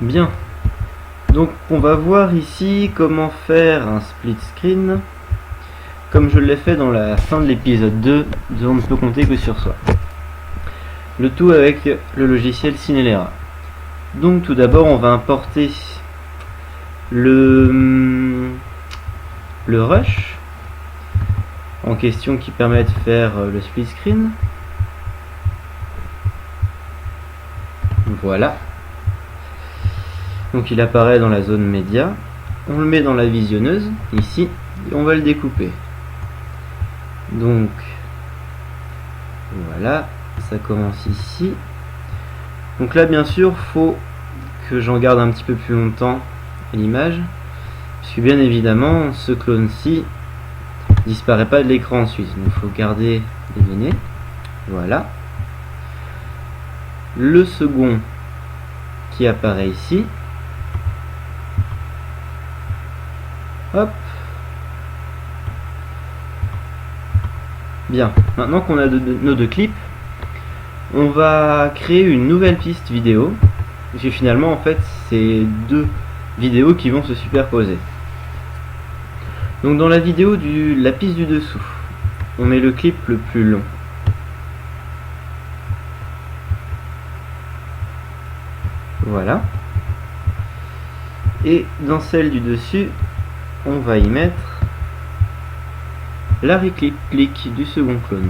Bien, donc on va voir ici comment faire un split screen comme je l'ai fait dans la fin de l'épisode 2 de On ne peut compter que sur soi. Le tout avec le logiciel Cinelera. Donc tout d'abord on va importer le rush en question qui permet de faire le split screen. Voilà. Donc il apparaît dans la zone média. On le met dans la visionneuse ici et on va le découper. Donc voilà, ça commence ici. Donc là bien sûr faut que j'en garde un petit peu plus longtemps l'image, puisque bien évidemment ce clone-ci disparaît pas de l'écran ensuite, donc il faut garder les données. Voilà. Le second qui apparaît ici. Hop. Bien, maintenant qu'on a nos deux clips, on va créer une nouvelle piste vidéo, parce que finalement en fait c'est deux vidéos qui vont se superposer. Donc dans la vidéo la piste du dessous, on met le clip le plus long. Voilà. Et dans celle du dessus, on va y mettre la réplique du second clone.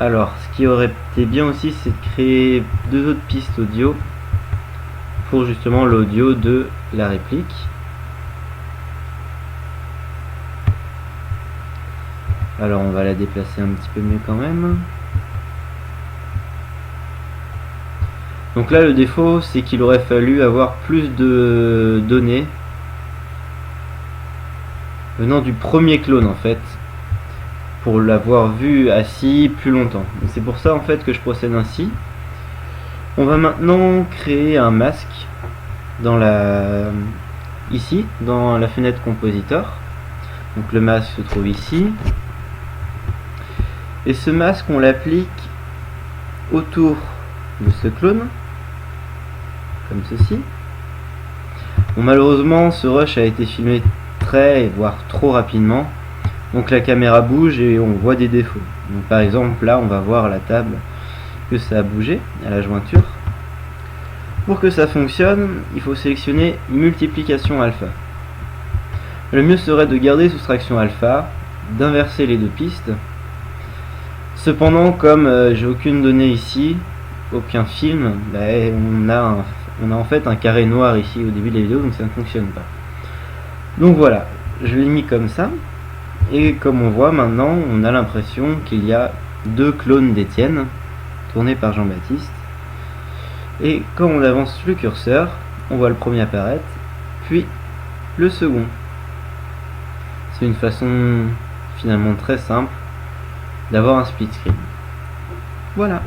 Alors, ce qui aurait été bien aussi, c'est de créer deux autres pistes audio pour justement l'audio de la réplique. Alors, on va la déplacer un petit peu mieux quand même. Donc là, le défaut, c'est qu'il aurait fallu avoir plus de données venant du premier clone en fait, pour l'avoir vu assis plus longtemps. C'est pour ça en fait que je procède ainsi. On va maintenant créer un masque dans ici, dans la fenêtre compositeur. Donc le masque se trouve ici. Et ce masque, on l'applique autour de ce clone, comme ceci. Bon, malheureusement, ce rush a été filmé très, voire trop rapidement, donc la caméra bouge et on voit des défauts. Donc par exemple là on va voir à la table que ça a bougé à la jointure. Pour que ça fonctionne, il faut sélectionner multiplication alpha. Le mieux serait de garder soustraction alpha, d'inverser les deux pistes. Cependant, comme j'ai aucune donnée ici, aucun film, on a en fait un carré noir ici au début de la vidéo, donc ça ne fonctionne pas. Donc voilà, je l'ai mis comme ça, et comme on voit maintenant, on a l'impression qu'il y a deux clones d'Étienne, tournés par Jean-Baptiste, et quand on avance le curseur, on voit le premier apparaître, puis le second. C'est une façon finalement très simple d'avoir un split screen. Voilà.